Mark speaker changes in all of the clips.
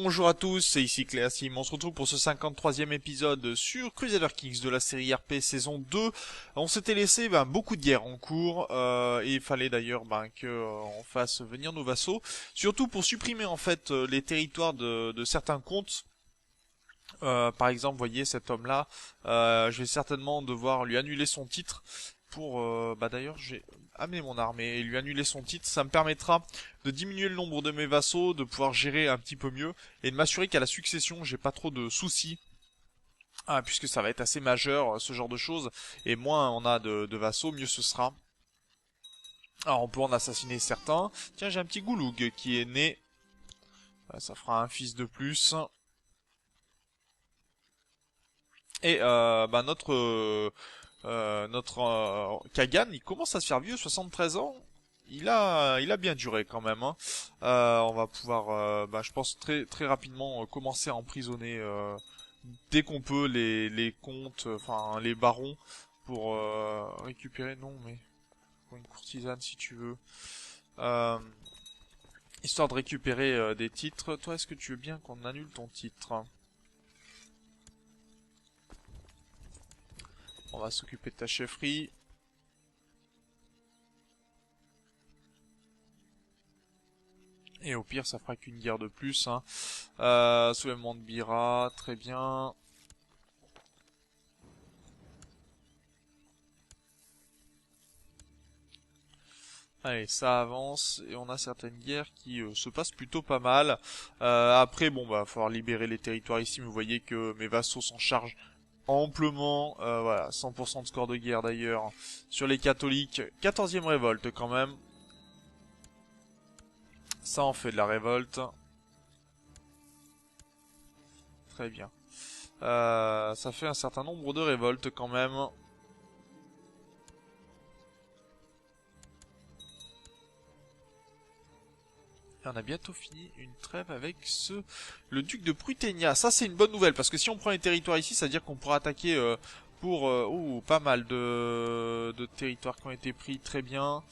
Speaker 1: Bonjour à tous, c'est ici Cléasim. On se retrouve pour ce 53e épisode sur Crusader Kings de la série RP saison 2. On s'était laissé beaucoup de guerres en cours et il fallait d'ailleurs que on fasse venir nos vassaux, surtout pour supprimer en fait les territoires de certains comtes. Par exemple, vous voyez cet homme-là, je vais certainement devoir lui annuler son titre pour d'ailleurs j'ai amené mon armée et lui annuler son titre. Ça me permettra de diminuer le nombre de mes vassaux, de pouvoir gérer un petit peu mieux et de m'assurer qu'à la succession j'ai pas trop de soucis. Puisque ça va être assez majeur ce genre de choses, et moins on a de vassaux, mieux ce sera. Alors on peut en assassiner certains. Tiens, j'ai un petit Gouloug qui est né. Ça fera un fils de plus. Et notre Kagan, il commence à se faire vieux, 73 ans. Il a bien duré quand même, hein. On va pouvoir, je pense très très rapidement commencer à emprisonner dès qu'on peut les comtes, enfin les barons, pour récupérer. Non, mais pour une courtisane si tu veux, Euh, histoire de récupérer des titres. Toi, est-ce que tu veux bien qu'on annule ton titre? On va s'occuper de ta chefferie. Et au pire, ça fera qu'une guerre de plus, hein. Soulèvement de Bira, très bien. Allez, ça avance et on a certaines guerres qui se passent plutôt pas mal. Après, bon, va falloir libérer les territoires ici, mais vous voyez que mes vassaux s'en chargent amplement. Voilà, 100% de score de guerre d'ailleurs sur les catholiques. 14e révolte quand même. Ça en fait de la révolte. Très bien. Ça fait un certain nombre de révoltes quand même. Et on a bientôt fini une trêve avec le duc de Pruténia. Ça c'est une bonne nouvelle parce que si on prend les territoires ici, ça veut dire qu'on pourra attaquer pour pas mal de territoires qui ont été pris. Très bien.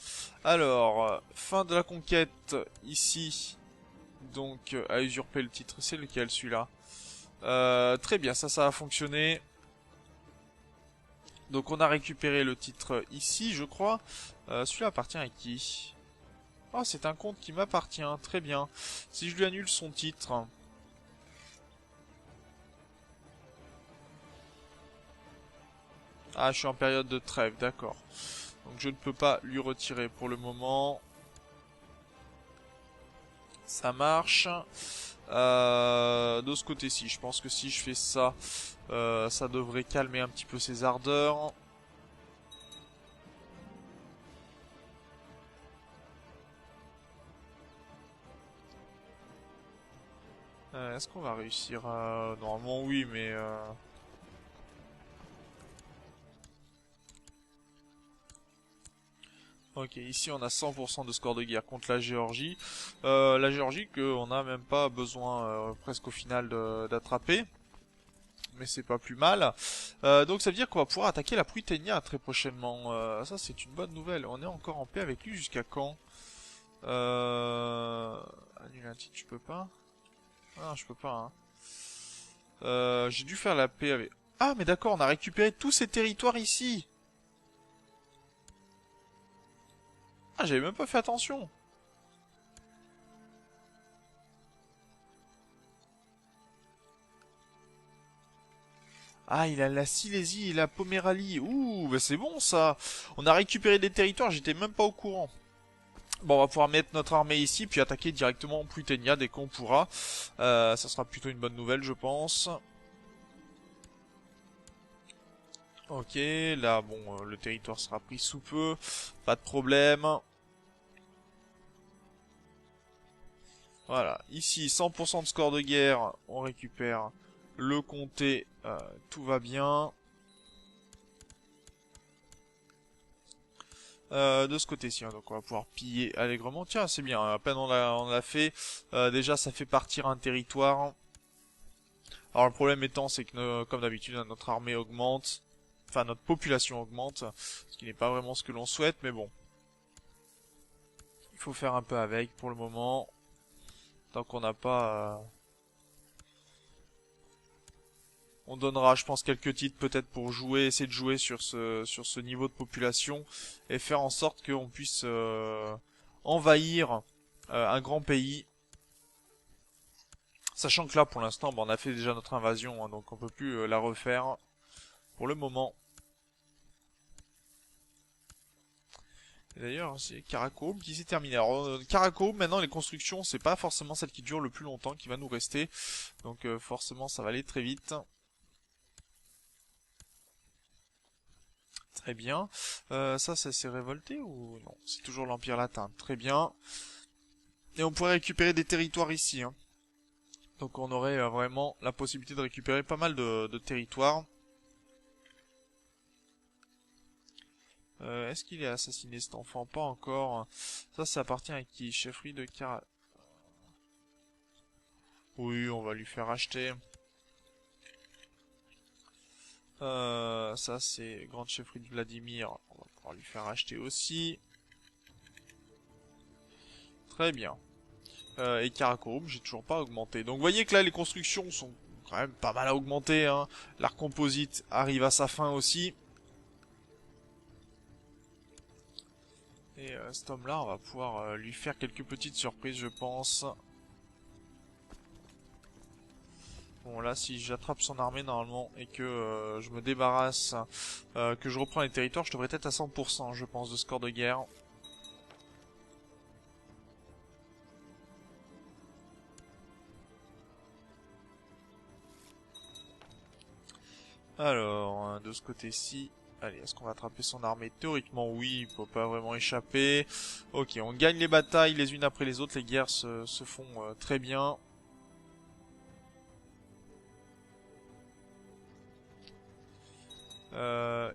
Speaker 1: Alors, fin de la conquête ici. Donc, à usurper le titre. C'est lequel celui-là? Très bien, ça a fonctionné. Donc on a récupéré le titre ici, je crois. Celui-là appartient à qui? Ah, c'est un comte qui m'appartient, très bien. Si je lui annule son titre... Ah, je suis en période de trêve, d'accord. Donc je ne peux pas lui retirer pour le moment. Ça marche. De ce côté-ci, je pense que si je fais ça, ça devrait calmer un petit peu ses ardeurs. Est-ce qu'on va réussir? Normalement oui, mais... Ok, ici on a 100% de score de guerre contre la Géorgie. La Géorgie qu'on n'a même pas besoin presque au final d'attraper. Mais c'est pas plus mal. Donc ça veut dire qu'on va pouvoir attaquer la Pruténia très prochainement. Ça c'est une bonne nouvelle. On est encore en paix avec lui jusqu'à quand? Annuler un titre, je peux pas. Ah, je peux pas, hein. J'ai dû faire la paix avec... Ah mais d'accord, on a récupéré tous ces territoires ici. Ah, j'avais même pas fait attention. Ah, il a la Silésie et la Poméralie. Ouh, bah c'est bon ça. On a récupéré des territoires, j'étais même pas au courant. Bon, on va pouvoir mettre notre armée ici, puis attaquer directement Pruténia dès qu'on pourra. Ça sera plutôt une bonne nouvelle, je pense. Ok, là, bon, le territoire sera pris sous peu. Pas de problème. Voilà, ici, 100% de score de guerre. On récupère le comté. Tout va bien. De ce côté-ci, hein, donc on va pouvoir piller allègrement. Tiens, c'est bien, à peine on l'a fait. Déjà, ça fait partir un territoire. Alors le problème étant, c'est que comme d'habitude, hein, notre armée augmente. Enfin, notre population augmente. Ce qui n'est pas vraiment ce que l'on souhaite, mais bon. Il faut faire un peu avec pour le moment. Tant qu'on n'a pas On donnera, je pense, quelques titres peut-être pour jouer, essayer de jouer sur ce niveau de population et faire en sorte qu'on puisse envahir un grand pays. Sachant que là, pour l'instant, on a fait déjà notre invasion, hein, donc on peut plus la refaire pour le moment. Et d'ailleurs, c'est Karakorum qui s'est terminé. Alors, Karakorum, maintenant, les constructions, c'est pas forcément celle qui dure le plus longtemps qui va nous rester. Donc, forcément, ça va aller très vite. Très bien. Ça s'est révolté ou non? C'est toujours l'Empire latin. Très bien. Et on pourrait récupérer des territoires ici, hein. Donc on aurait vraiment la possibilité de récupérer pas mal de territoires. Est-ce qu'il est assassiné cet enfant? Pas encore. Ça appartient à qui? Chefferie de Cara... Oui, on va lui faire acheter. Ça c'est grande chefferie de Vladimir. On va pouvoir lui faire acheter aussi. Très bien. Et Karakorum, j'ai toujours pas augmenté. Donc vous voyez que là les constructions sont quand même pas mal à augmenter, hein. L'art composite arrive à sa fin aussi. Et cet homme-là, on va pouvoir lui faire quelques petites surprises, je pense. Bon, là, si j'attrape son armée, normalement, et que je me débarrasse, que je reprends les territoires, je devrais être à 100%, je pense, de score de guerre. Alors, de ce côté-ci... Allez, est-ce qu'on va attraper son armée? Théoriquement, oui, il peut pas vraiment échapper. Ok, on gagne les batailles les unes après les autres, les guerres se font très bien.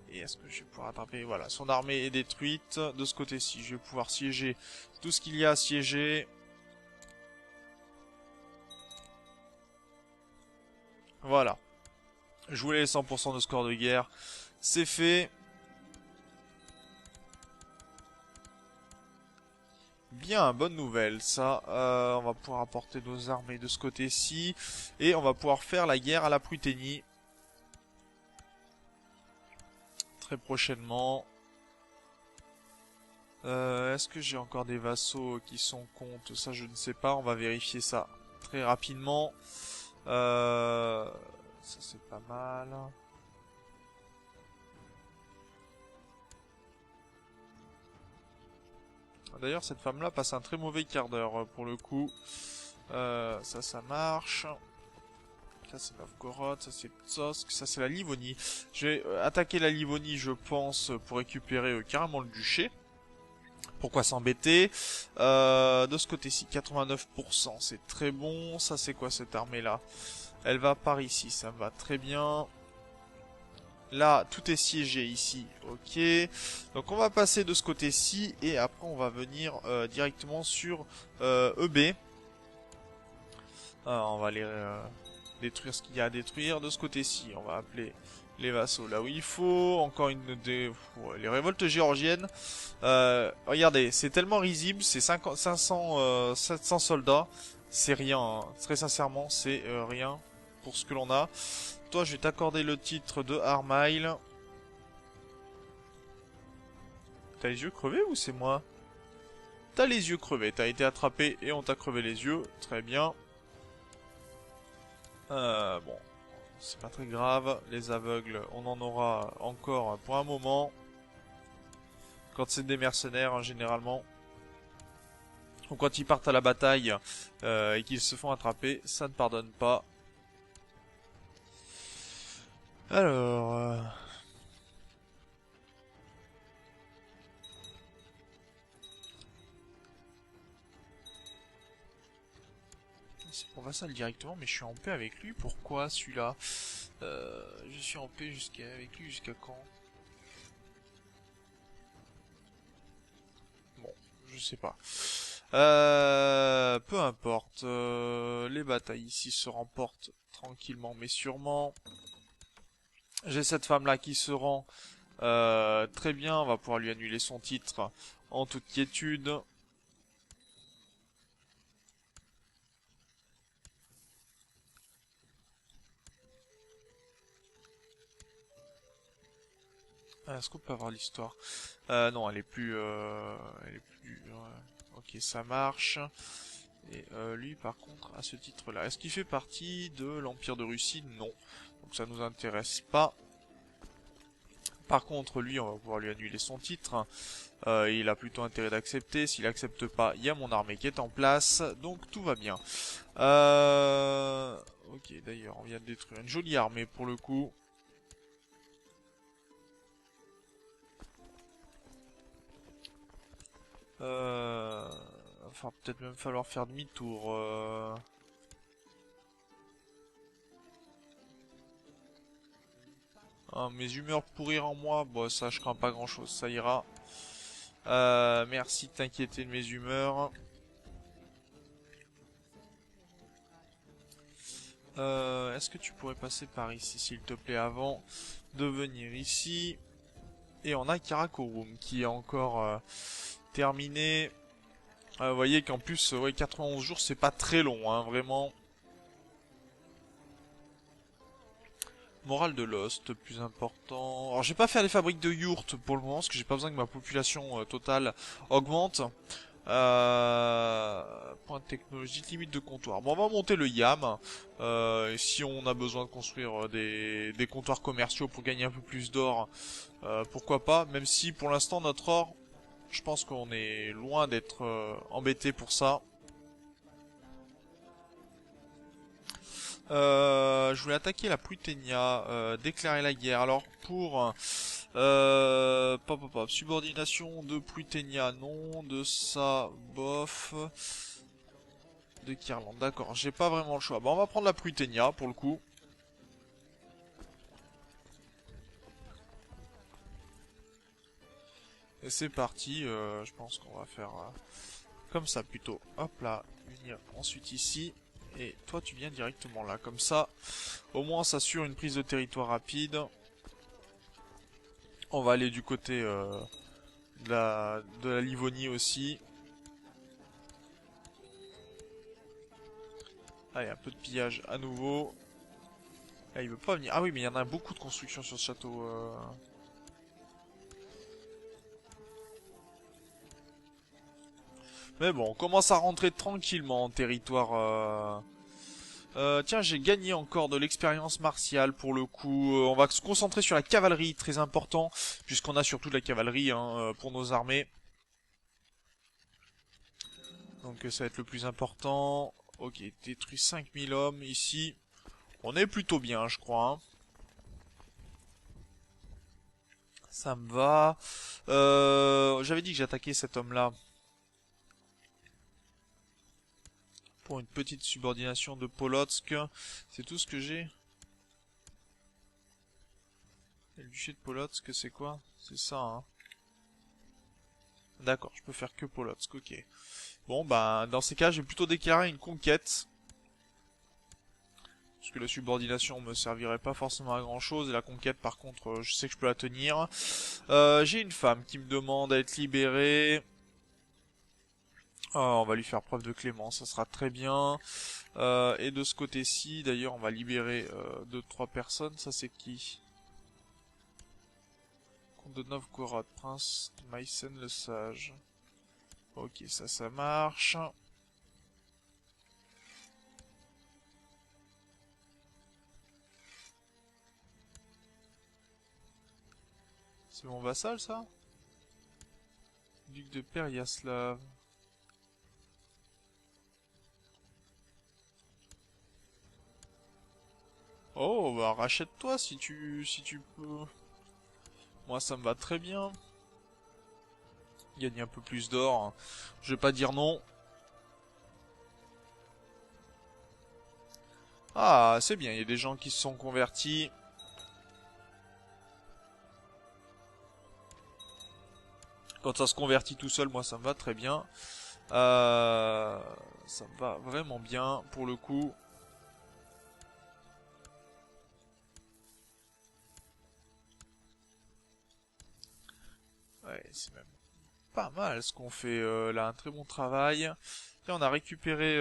Speaker 1: Et est-ce que je vais pouvoir attraper? Voilà, son armée est détruite. De ce côté-ci, je vais pouvoir siéger tout ce qu'il y a à siéger. Voilà. Je voulais les 100% de score de guerre. C'est fait. Bien, bonne nouvelle, ça. On va pouvoir apporter nos armées de ce côté-ci. Et on va pouvoir faire la guerre à la Pruténie. Très prochainement. Est-ce que j'ai encore des vassaux qui sont contre? Ça, je ne sais pas. On va vérifier ça très rapidement. Ça, c'est pas mal. D'ailleurs, cette femme-là passe un très mauvais quart d'heure pour le coup. Ça marche. Ça, c'est Novgorod, ça, c'est Ptsosk, ça, c'est la Livonie. Je vais attaquer la Livonie, je pense, pour récupérer carrément le duché. Pourquoi s'embêter? De ce côté-ci, 89%, c'est très bon. Ça, c'est quoi cette armée-là? Elle va par ici, ça me va très bien. Là, tout est siégé ici, ok. Donc on va passer de ce côté-ci et après on va venir directement sur EB. On va aller détruire ce qu'il y a à détruire. De ce côté-ci, on va appeler les vassaux là où il faut. Encore une des... les révoltes géorgiennes. Regardez, c'est tellement risible, c'est 500, 700 soldats. C'est rien, hein. Très sincèrement, c'est rien pour ce que l'on a. Toi, je vais t'accorder le titre de Armyle. T'as les yeux crevés ou c'est moi? T'as les yeux crevés, t'as été attrapé et on t'a crevé les yeux. Très bien. Bon, c'est pas très grave. Les aveugles, on en aura encore pour un moment. Quand c'est des mercenaires, hein, généralement. Ou quand ils partent à la bataille et qu'ils se font attraper, ça ne pardonne pas. Alors... C'est pour vassal directement, mais je suis en paix avec lui. Pourquoi celui-là? Je suis en paix avec lui jusqu'à quand? Bon, je sais pas. Peu importe. Les batailles ici se remportent tranquillement mais sûrement. J'ai cette femme-là qui se rend très bien. On va pouvoir lui annuler son titre en toute quiétude. Est-ce qu'on peut avoir l'histoire? Non, elle est plus... elle est plus... ouais. Ok, ça marche. Et lui, par contre, à ce titre-là, est-ce qu'il fait partie de l'Empire de Russie? Non. Donc ça nous intéresse pas. Par contre, lui, on va pouvoir lui annuler son titre. Il a plutôt intérêt d'accepter. S'il accepte pas, il y a mon armée qui est en place. Donc tout va bien. Ok, d'ailleurs, on vient de détruire une jolie armée pour le coup. Enfin, peut-être même falloir faire demi-tour. Ah, mes humeurs pourrir en moi, bon ça je crains pas grand-chose, ça ira. Merci de t'inquiéter de mes humeurs. Est-ce que tu pourrais passer par ici, s'il te plaît, avant de venir ici? Et on a Karakorum qui est encore terminé. Vous voyez qu'en plus, ouais, 91 jours, c'est pas très long, hein, vraiment. Morale de Lost, plus important. Alors, je vais pas faire les fabriques de yurts pour le moment, parce que j'ai pas besoin que ma population totale augmente. Point de technologie, limite de comptoir. Bon, on va monter le YAM. Et si on a besoin de construire des comptoirs commerciaux pour gagner un peu plus d'or, pourquoi pas. Même si pour l'instant notre or, je pense qu'on est loin d'être embêté pour ça. Je voulais attaquer la Pruténia, déclarer la guerre. Alors pour pop, pop, pop, subordination de Pruténia, non, de ça, bof, de Kirland, d'accord, j'ai pas vraiment le choix. Bon, on va prendre la Pruténia pour le coup. Et c'est parti, je pense qu'on va faire comme ça plutôt. Hop là, unir ensuite ici. Et toi tu viens directement là, comme ça. Au moins on s'assure une prise de territoire rapide. On va aller du côté de la Livonie aussi. Allez, un peu de pillage à nouveau. Ah, il veut pas venir. Ah oui, mais il y en a beaucoup de constructions sur ce château. Mais bon, on commence à rentrer tranquillement en territoire. Tiens, j'ai gagné encore de l'expérience martiale pour le coup. On va se concentrer sur la cavalerie, très important, puisqu'on a surtout de la cavalerie hein, pour nos armées. Donc ça va être le plus important. Ok, détruit 5000 hommes ici. On est plutôt bien, je crois. Hein. Ça me va. J'avais dit que j'attaquais cet homme-là pour une petite subordination de Polotsk. C'est tout ce que j'ai. Et le duché de Polotsk, c'est quoi? C'est ça, hein. D'accord, je peux faire que Polotsk, ok. Bon, bah, dans ces cas, je vais plutôt déclarer une conquête. Parce que la subordination me servirait pas forcément à grand chose. Et la conquête, par contre, je sais que je peux la tenir. J'ai une femme qui me demande à être libérée. On va lui faire preuve de clémence, ça sera très bien. Et de ce côté-ci, d'ailleurs, on va libérer 2-3 personnes. Ça, c'est qui? Comte de Novgorod, prince de Meissen le Sage. Ok, ça marche. C'est mon vassal, ça? Duc de Peryaslav. Oh, bah rachète-toi si tu peux. Moi, ça me va très bien. Gagner un peu plus d'or. Hein. Je vais pas dire non. Ah, c'est bien, il y a des gens qui se sont convertis. Quand ça se convertit tout seul, moi ça me va très bien. Ça me va vraiment bien pour le coup. Ouais, c'est même pas mal ce qu'on fait là, un très bon travail. Tiens, on a récupéré...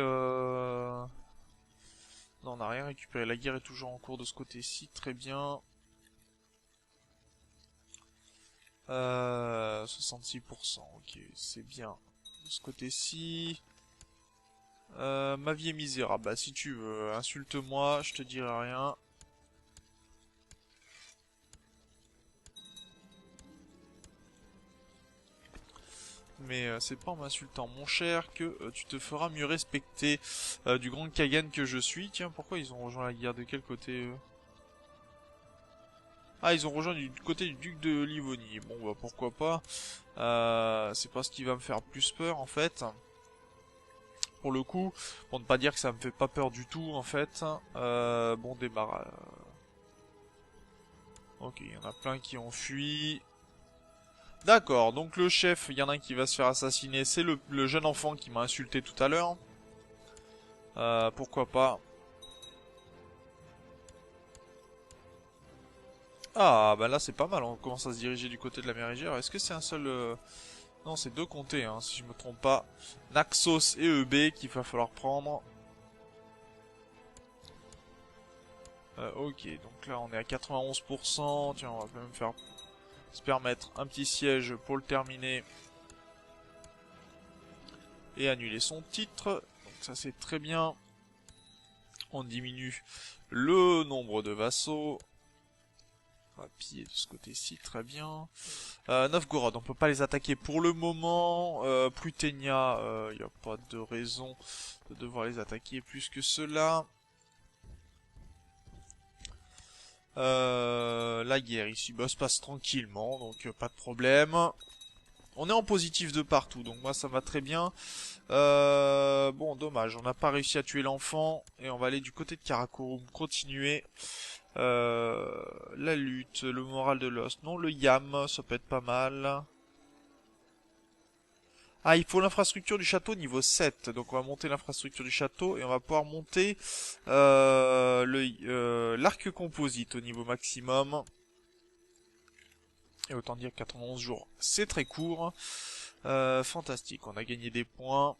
Speaker 1: Non, on n'a rien récupéré. La guerre est toujours en cours de ce côté-ci, très bien. 66%, ok, c'est bien. De ce côté-ci... ma vie est misérable. Bah, si tu veux, insulte-moi, je te dirai rien. Mais c'est pas en m'insultant, mon cher, que tu te feras mieux respecter du grand Kagan que je suis. Tiens, pourquoi ils ont rejoint la guerre? De quel côté Ah, ils ont rejoint du côté du duc de Livonie. Bon, bah pourquoi pas. C'est pas ce qui va me faire plus peur, en fait. Pour le coup, pour ne pas dire que ça me fait pas peur du tout, en fait. Bon, démarre. Ok, il y en a plein qui ont fui. D'accord, donc le chef, il y en a un qui va se faire assassiner, c'est le jeune enfant qui m'a insulté tout à l'heure. Pourquoi pas. Ah, bah là c'est pas mal, on commence à se diriger du côté de la mer Égère. Est-ce que c'est un seul... Non, c'est deux comtés, hein, si je me trompe pas. Naxos et EB qu'il va falloir prendre. Ok, donc là on est à 91%. Tiens, on va quand même faire... se permettre un petit siège pour le terminer. Et annuler son titre. Donc ça c'est très bien. On diminue le nombre de vassaux. On va piller de ce côté-ci, très bien. Novgorod, on peut pas les attaquer pour le moment. Plutenia, il n'y a pas de raison de devoir les attaquer plus que cela. La guerre ici se passe tranquillement, donc pas de problème. On est en positif de partout, donc moi ça va très bien. Bon, dommage, on n'a pas réussi à tuer l'enfant. Et on va aller du côté de Karakorum, continuer. La lutte, le moral de l'os. Non, le yam, ça peut être pas mal. Ah, il faut l'infrastructure du château niveau 7. Donc on va monter l'infrastructure du château et on va pouvoir monter l'arc composite au niveau maximum. Et autant dire 91 jours, c'est très court. Fantastique, on a gagné des points.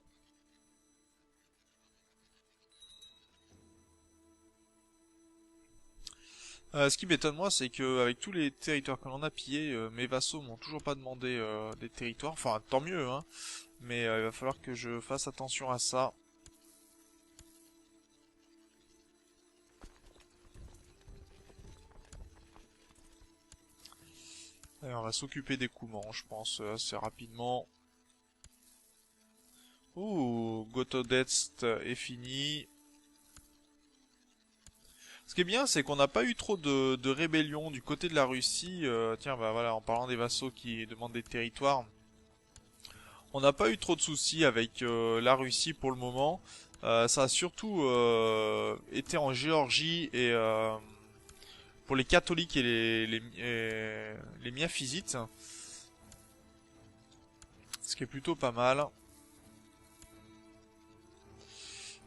Speaker 1: Ce qui m'étonne moi, c'est que avec tous les territoires que l'on a pillés, mes vassaux m'ont toujours pas demandé des territoires. Enfin, tant mieux, hein. Mais il va falloir que je fasse attention à ça. Et on va s'occuper des Coumans, je pense, assez rapidement. Ouh, Gotodetst est fini. Ce qui est bien, c'est qu'on n'a pas eu trop de rébellions du côté de la Russie. Tiens, bah voilà, en parlant des vassaux qui demandent des territoires, on n'a pas eu trop de soucis avec la Russie pour le moment. Ça a surtout été en Géorgie et pour les catholiques et les miaphysites. Ce qui est plutôt pas mal.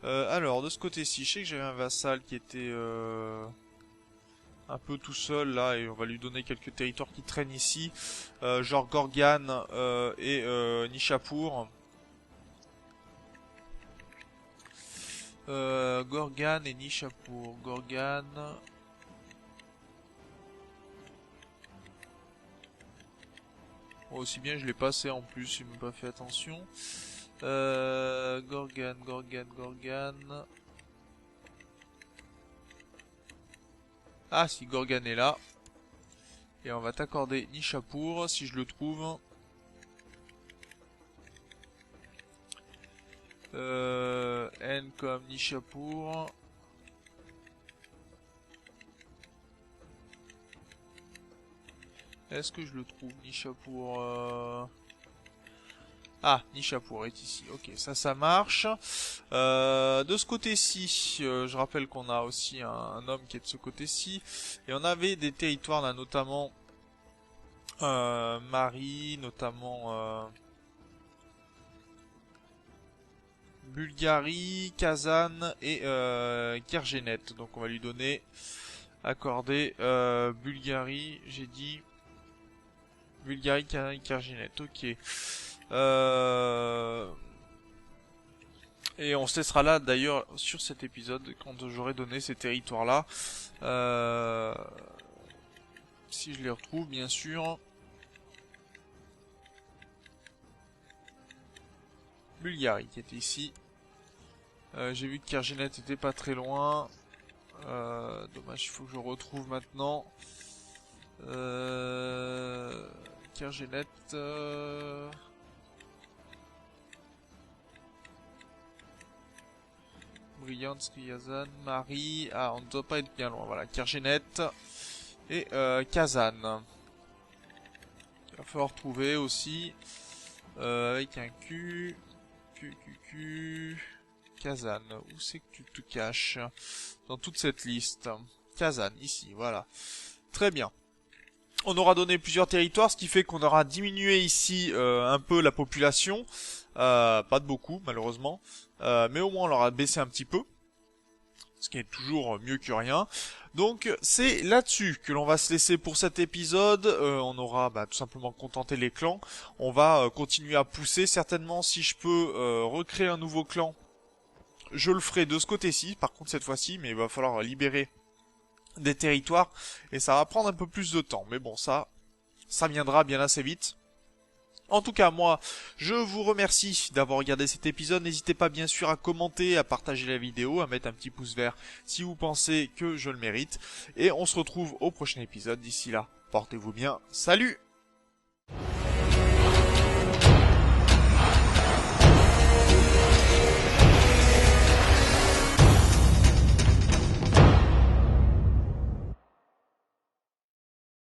Speaker 1: Alors, de ce côté-ci, je sais que j'avais un vassal qui était un peu tout seul là, et on va lui donner quelques territoires qui traînent ici, genre Gorgan et Nishapur. Gorgan et Nishapur. Gorgan. Oh, aussi bien je l'ai passé en plus, j'ai même pas fait attention. Gorgan. Ah si, Gorgan est là. Et on va t'accorder Nishapur si je le trouve. N comme Nishapur. Est-ce que je le trouve, Nishapur Ah, Nishapur est ici. Ok, ça marche. De ce côté-ci, je rappelle qu'on a aussi un homme qui est de ce côté-ci. Et on avait des territoires là, notamment Marie, notamment Bulgarie, Kazan et Kergenet. Donc on va lui donner, accorder Bulgarie, j'ai dit Bulgarie, Kazan et Kergenet. Ok. Et on se laissera là d'ailleurs sur cet épisode quand j'aurai donné ces territoires là. Si je les retrouve bien sûr. Bulgarie qui était ici. J'ai vu que Kergenet était pas très loin. Dommage, il faut que je retrouve maintenant. Kergenet. Bryansk, Ryazan, Marie. Ah, on ne doit pas être bien loin. Voilà, Kergenet et Kazan. Il va falloir trouver aussi avec un Q. Kazan. Où c'est que tu te caches dans toute cette liste? Kazan, ici, voilà. Très bien. On aura donné plusieurs territoires, ce qui fait qu'on aura diminué ici un peu la population. Pas de beaucoup, malheureusement. Mais au moins on l'aura baissé un petit peu. Ce qui est toujours mieux que rien. Donc c'est là-dessus que l'on va se laisser pour cet épisode. On aura tout simplement contenté les clans. On va continuer à pousser. Certainement si je peux recréer un nouveau clan, je le ferai de ce côté-ci. Par contre cette fois-ci, mais il va falloir libérer des territoires. Et ça va prendre un peu plus de temps. Mais bon, ça viendra bien assez vite. En tout cas, moi, je vous remercie d'avoir regardé cet épisode. N'hésitez pas bien sûr à commenter, à partager la vidéo, à mettre un petit pouce vert si vous pensez que je le mérite. Et on se retrouve au prochain épisode. D'ici là, portez-vous bien. Salut!